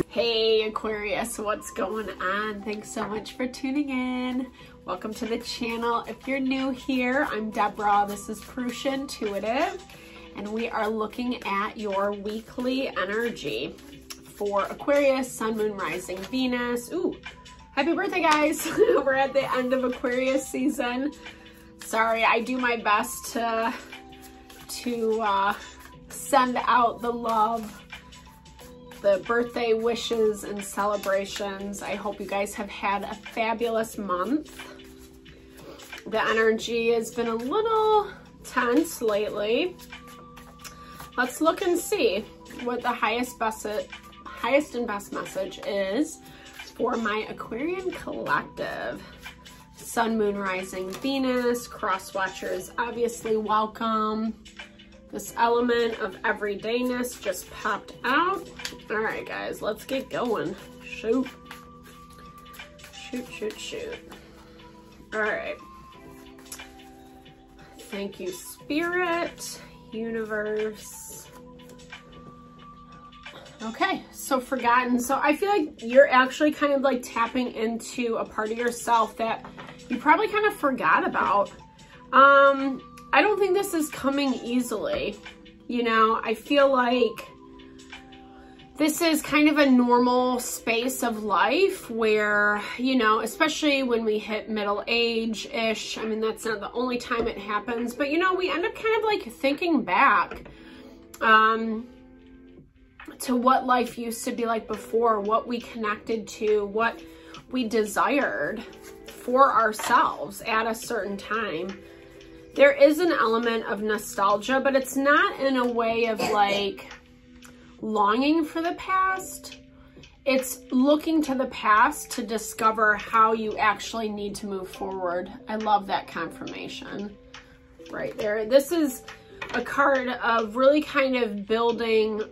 Hey Aquarius, what's going on? Thanks so much for tuning in. Welcome to the channel. If you're new here, I'm Deborah. This is Purusha Intuitive, and we are looking at your weekly energy for Aquarius, Sun, Moon, Rising, Venus. Ooh, happy birthday, guys. We're at the end of Aquarius season. Sorry, I do my best to send out the love, the birthday wishes and celebrations. I hope you guys have had a fabulous month. The energy has been a little tense lately. Let's look and see what the highest and best message is for my Aquarian collective. Sun, Moon, Rising, Venus, cross watchers, obviously welcome. This element of everydayness just popped out. All right, guys, let's get going. Shoot. Shoot, shoot, shoot. All right. Thank you, Spirit, Universe. Okay, so forgotten. So I feel like you're actually kind of like tapping into a part of yourself that you probably kind of forgot about. I don't think this is coming easily. You know, I feel like this is kind of a normal space of life where, you know, especially when we hit middle age-ish, I mean, that's not the only time it happens, but, you know, we end up kind of like thinking back to what life used to be like before, what we connected to, what we desired for ourselves at a certain time. There is an element of nostalgia, but it's not in a way of like longing for the past. It's looking to the past to discover how you actually need to move forward. I love that confirmation right there. This is a card of really kind of building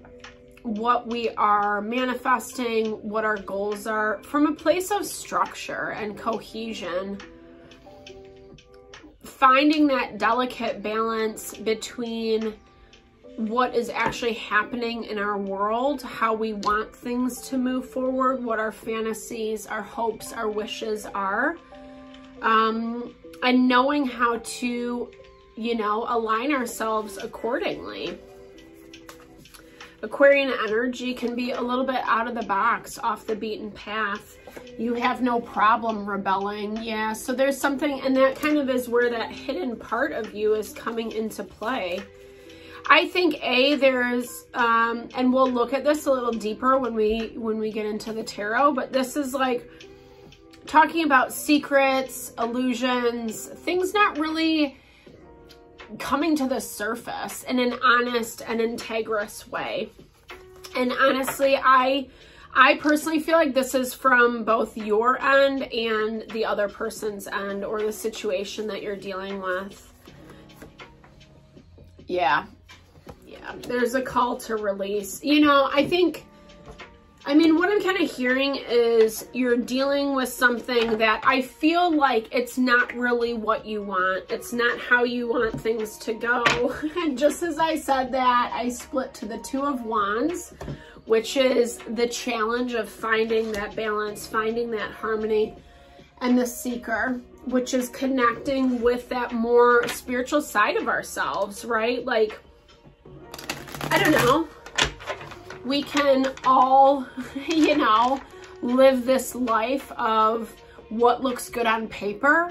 what we are manifesting, what our goals are from a place of structure and cohesion. Finding that delicate balance between what is actually happening in our world, how we want things to move forward, what our fantasies, our hopes, our wishes are, and knowing how to, you know, align ourselves accordingly. Aquarian energy can be a little bit out of the box, off the beaten path. You have no problem rebelling. Yeah, so there's something, and that kind of is where that hidden part of you is coming into play. I think there's, and we'll look at this a little deeper when we get into the tarot, but this is like talking about secrets, illusions, things not really coming to the surface in an honest and integrous way. And honestly, I personally feel like this is from both your end and the other person's end, or the situation that you're dealing with. Yeah, there's a call to release. You know, I mean, what I'm kind of hearing is you're dealing with something that I feel like it's not really what you want. It's not how you want things to go. And just as I said that, I split to the Two of Wands, which is the challenge of finding that balance, finding that harmony, and the Seeker, which is connecting with that more spiritual side of ourselves, right? Like, I don't know. We can all, you know, live this life of what looks good on paper,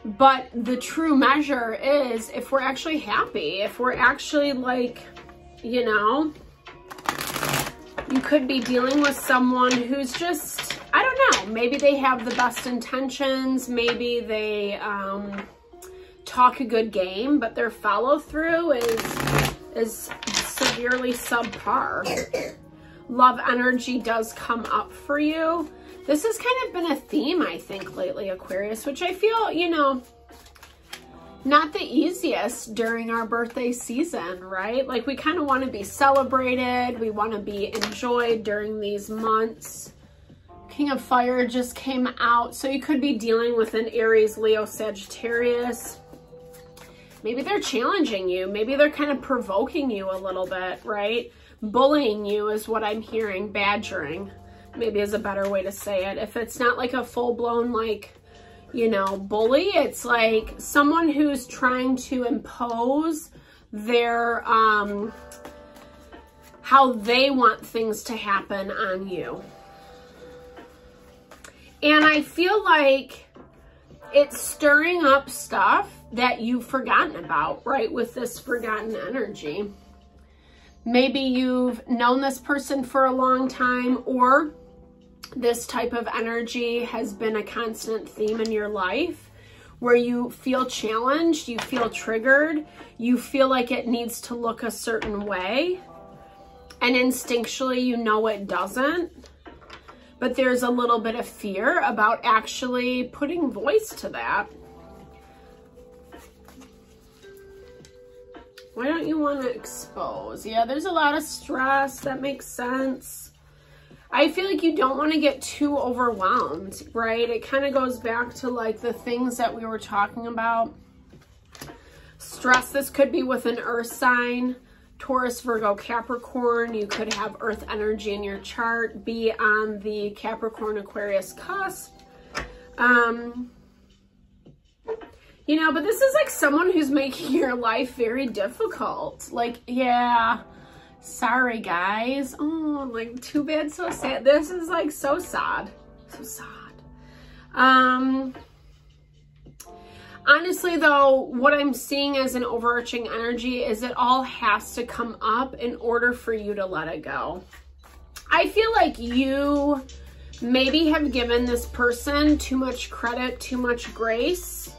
but the true measure is if we're actually happy, if we're actually like, you know, you could be dealing with someone who's just, I don't know, maybe they have the best intentions, maybe they talk a good game, but their follow through is severely subpar. Love energy does come up for you. This has kind of been a theme, I think, lately, Aquarius, which I feel, you know, not the easiest during our birthday season, right? Like, we kind of want to be celebrated. We want to be enjoyed during these months. King of Fire just came out. So you could be dealing with an Aries, Leo, Sagittarius. Maybe they're challenging you. Maybe they're kind of provoking you a little bit, right? Bullying you is what I'm hearing. Badgering, maybe is a better way to say it. If it's not like a full-blown, like, you know, bully, it's like someone who's trying to impose their, how they want things to happen on you. And I feel like it's stirring up stuff that you've forgotten about, right? With this forgotten energy. Maybe you've known this person for a long time, or this type of energy has been a constant theme in your life where you feel challenged, you feel triggered, you feel like it needs to look a certain way, and instinctually you know it doesn't. But there's a little bit of fear about actually putting voice to that. Why don't you want to expose? Yeah, there's a lot of stress. That makes sense. I feel like you don't want to get too overwhelmed, right? It kind of goes back to like the things that we were talking about. Stress, this could be with an earth sign. Taurus, Virgo, Capricorn. You could have earth energy in your chart, be on the Capricorn, Aquarius cusp. You know, but this is like someone who's making your life very difficult. Like, yeah, sorry guys. Oh, like, too bad, so sad. This is like so sad. So sad. Honestly, though, what I'm seeing as an overarching energy is it all has to come up in order for you to let it go. I feel like you maybe have given this person too much credit, too much grace,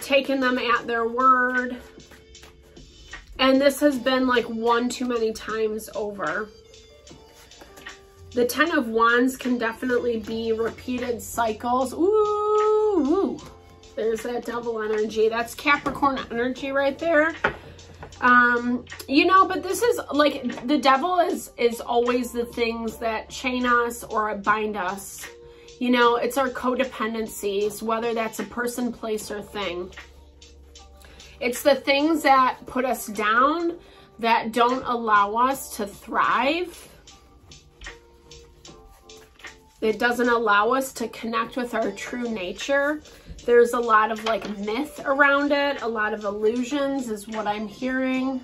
taken them at their word. And this has been like one too many times over. The 10 of Wands can definitely be repeated cycles. Ooh, there's that double energy. That's Capricorn energy right there. You know, but this is like, the devil is always the things that chain us or bind us. You know, it's our codependencies, whether that's a person, place, or thing. It's the things that put us down, that don't allow us to thrive. It doesn't allow us to connect with our true nature. There's a lot of like myth around it. A lot of illusions is what I'm hearing.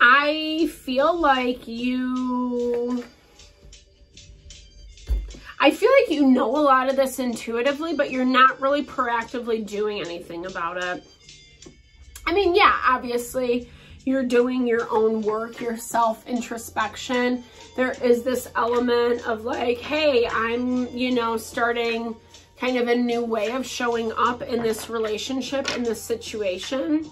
I feel like you know a lot of this intuitively, but you're not really proactively doing anything about it. I mean, yeah, obviously, you're doing your own work, your self-introspection. There is this element of like, hey, I'm, you know, starting kind of a new way of showing up in this relationship, in this situation.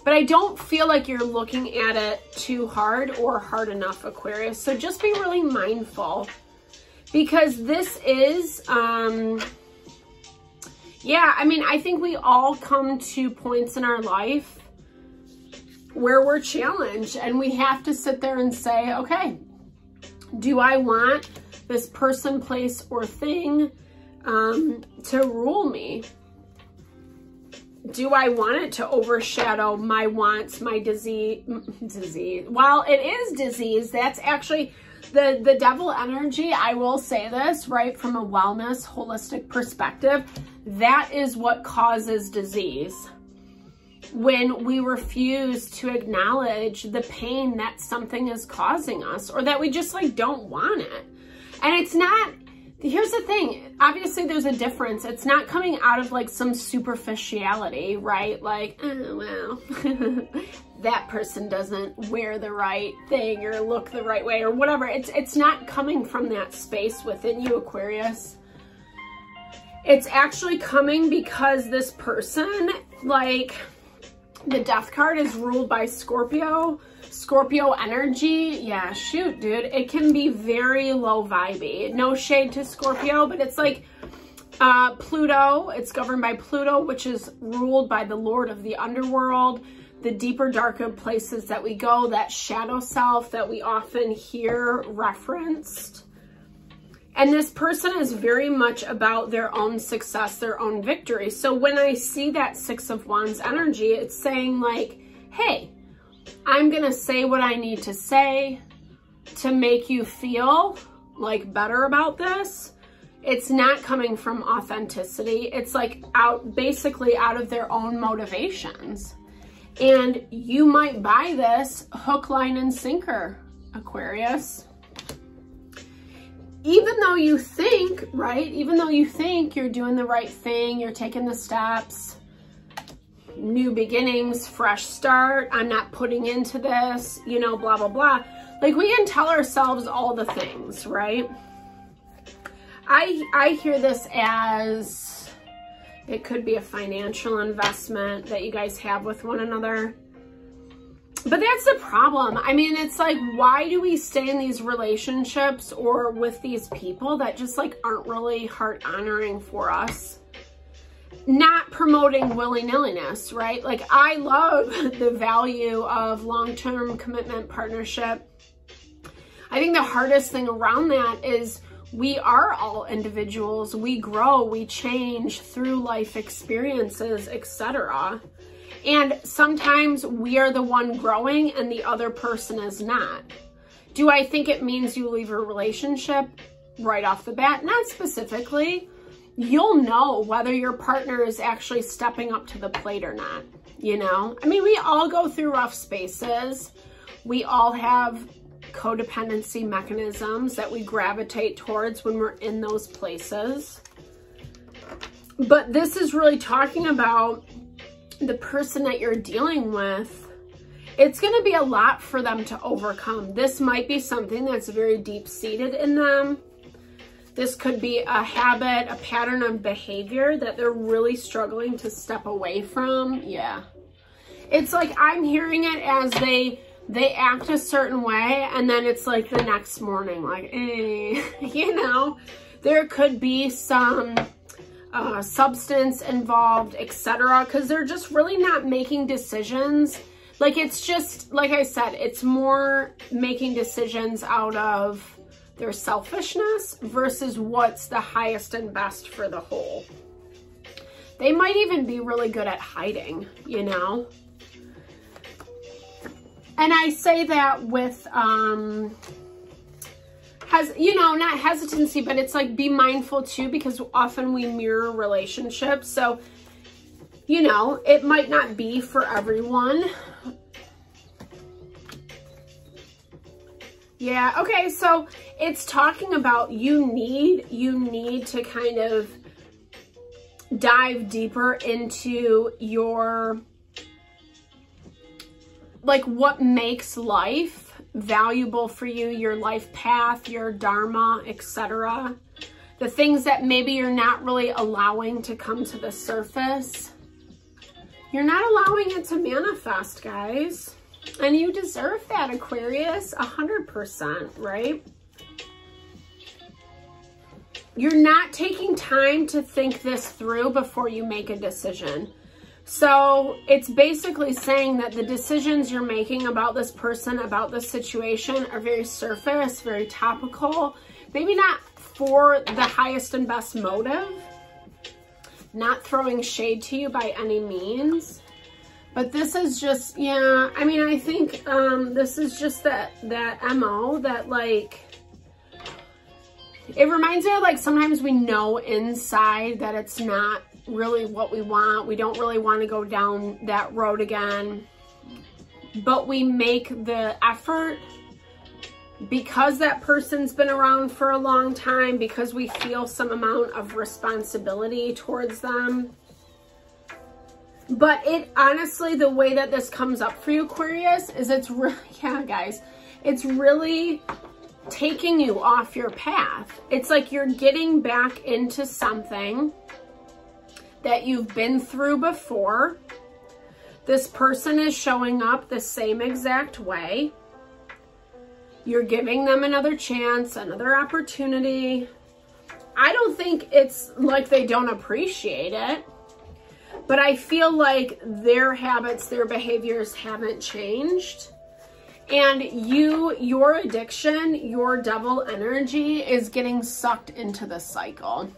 But I don't feel like you're looking at it too hard or hard enough, Aquarius. So just be really mindful. Because this is, yeah, I mean, I think we all come to points in our life where we're challenged and we have to sit there and say, okay, do I want this person, place, or thing to rule me? Do I want it to overshadow my wants, my disease? While it is disease, that's actually the devil energy. I will say this, right, from a wellness, holistic perspective, that is what causes disease. When we refuse to acknowledge the pain that something is causing us, or that we just like don't want it. And it's not, here's the thing, obviously there's a difference. It's not coming out of like some superficiality, right? Like, oh, well, that person doesn't wear the right thing or look the right way or whatever. It's not coming from that space within you, Aquarius. It's actually coming because this person, like, the death card is ruled by Scorpio. Scorpio energy, yeah, shoot, dude. It can be very low vibey. No shade to Scorpio, but it's like Pluto. It's governed by Pluto, which is ruled by the Lord of the underworld. The deeper, darker places that we go, that shadow self that we often hear referenced. And this person is very much about their own success, their own victory. So when I see that Six of Wands energy, it's saying like, hey, I'm going to say what I need to say to make you feel like better about this. It's not coming from authenticity. It's like basically out of their own motivations. And you might buy this hook, line, and sinker, Aquarius. Even though you think, right? Even though you think you're doing the right thing, you're taking the steps, new beginnings, fresh start, I'm not putting into this, you know, blah, blah, blah. Like we can tell ourselves all the things, right? I hear this as it could be a financial investment that you guys have with one another. But that's the problem. I mean, it's like, why do we stay in these relationships or with these people that just like aren't really heart honoring for us? Not promoting willy-nilliness, right? Like I love the value of long-term commitment, partnership. I think the hardest thing around that is we are all individuals. We grow, we change through life experiences, etc. And sometimes we are the one growing and the other person is not. Do I think it means you leave a relationship right off the bat? Not specifically. You'll know whether your partner is actually stepping up to the plate or not, you know? I mean, we all go through rough spaces. We all have codependency mechanisms that we gravitate towards when we're in those places. But this is really talking about the person that you're dealing with. It's going to be a lot for them to overcome. This might be something that's very deep-seated in them. This could be a habit, a pattern of behavior that they're really struggling to step away from. Yeah. It's like I'm hearing it as they act a certain way and then it's like the next morning, like, you know, there could be some substance involved, etc. Because they're just really not making decisions. Like it's just, like I said, it's more making decisions out of their selfishness versus what's the highest and best for the whole. They might even be really good at hiding, you know? And I say that with, you know, not hesitancy, but it's like be mindful too, because often we mirror relationships. So, you know, it might not be for everyone. Yeah, okay, so it's talking about you need to kind of dive deeper into your, like what makes life valuable for you, your life path, your dharma, etc. The things that maybe you're not really allowing to come to the surface. You're not allowing it to manifest, guys. And you deserve that, Aquarius, 100%, right? You're not taking time to think this through before you make a decision. So it's basically saying that the decisions you're making about this person, about this situation are very surface, very topical, maybe not for the highest and best motive, not throwing shade to you by any means. But this is just, yeah, I mean, I think this is just that MO that, like, it reminds me of, like, sometimes we know inside that it's not really what we want. We don't really want to go down that road again. But we make the effort because that person's been around for a long time, because we feel some amount of responsibility towards them. But it honestly, the way that this comes up for you, Aquarius, is it's really, yeah, guys, it's really taking you off your path. It's like you're getting back into something that you've been through before. This person is showing up the same exact way. You're giving them another chance, another opportunity. I don't think it's like they don't appreciate it. But I feel like their habits, their behaviors haven't changed. And your addiction, your devil energy is getting sucked into this cycle.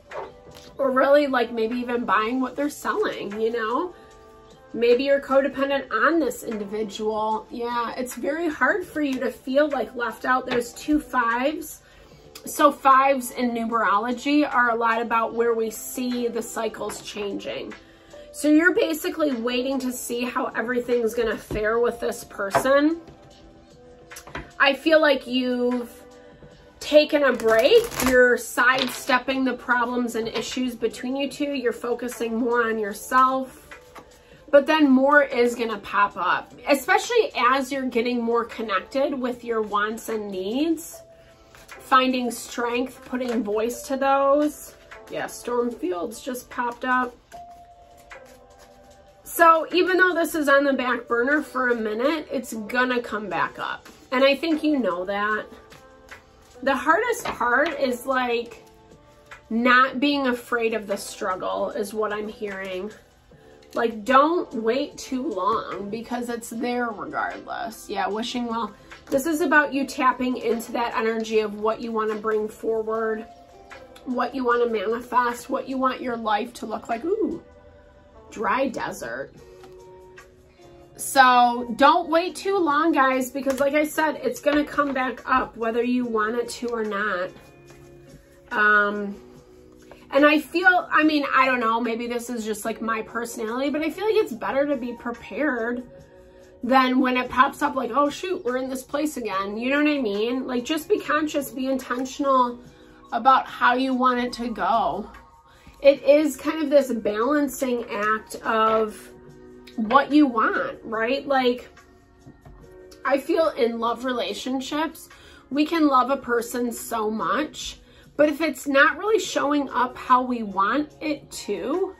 Or really like maybe even buying what they're selling, you know? Maybe you're codependent on this individual. Yeah, it's very hard for you to feel like left out. There's 2 5s. So 5s in numerology are a lot about where we see the cycles changing. So you're basically waiting to see how everything's gonna fare with this person. I feel like you've taken a break. You're sidestepping the problems and issues between you two. You're focusing more on yourself. But then more is gonna pop up, especially as you're getting more connected with your wants and needs. Finding strength, putting voice to those. Yeah, storm fields just popped up. So even though this is on the back burner for a minute, it's gonna come back up. And I think you know that. The hardest part is like not being afraid of the struggle is what I'm hearing. Like, don't wait too long because it's there regardless. Yeah, wishing well. This is about you tapping into that energy of what you want to bring forward, what you want to manifest, what you want your life to look like. Ooh, dry desert. So don't wait too long, guys, because like I said, it's going to come back up whether you want it to or not. And I feel, I mean, I don't know, maybe this is just like my personality, but I feel like it's better to be prepared than when it pops up like, oh shoot, we're in this place again. You know what I mean? Like, just be conscious, be intentional about how you want it to go. It is kind of this balancing act of what you want, right? Like, I feel in love relationships, we can love a person so much, but if it's not really showing up how we want it to,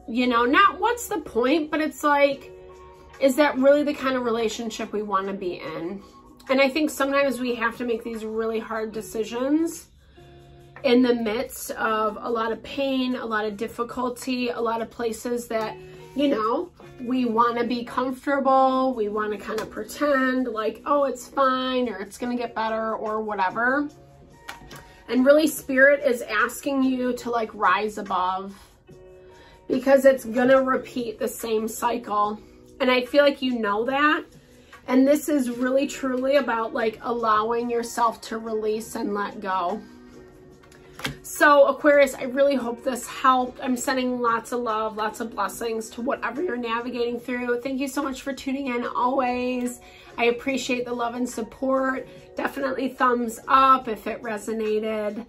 you know, not what's the point, but it's like, is that really the kind of relationship we want to be in? And I think sometimes we have to make these really hard decisions in the midst of a lot of pain, a lot of difficulty, a lot of places that, you know, we want to be comfortable. We want to kind of pretend like, oh, it's fine, or it's going to get better, or whatever. And really, Spirit is asking you to like rise above, because it's going to repeat the same cycle. And I feel like you know that. And this is really truly about like allowing yourself to release and let go. So Aquarius, I really hope this helped. I'm sending lots of love, lots of blessings to whatever you're navigating through. Thank you so much for tuning in always. I appreciate the love and support. Definitely thumbs up if it resonated.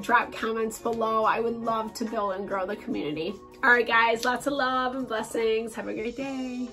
Drop comments below. I would love to build and grow the community. All right, guys, lots of love and blessings. Have a great day.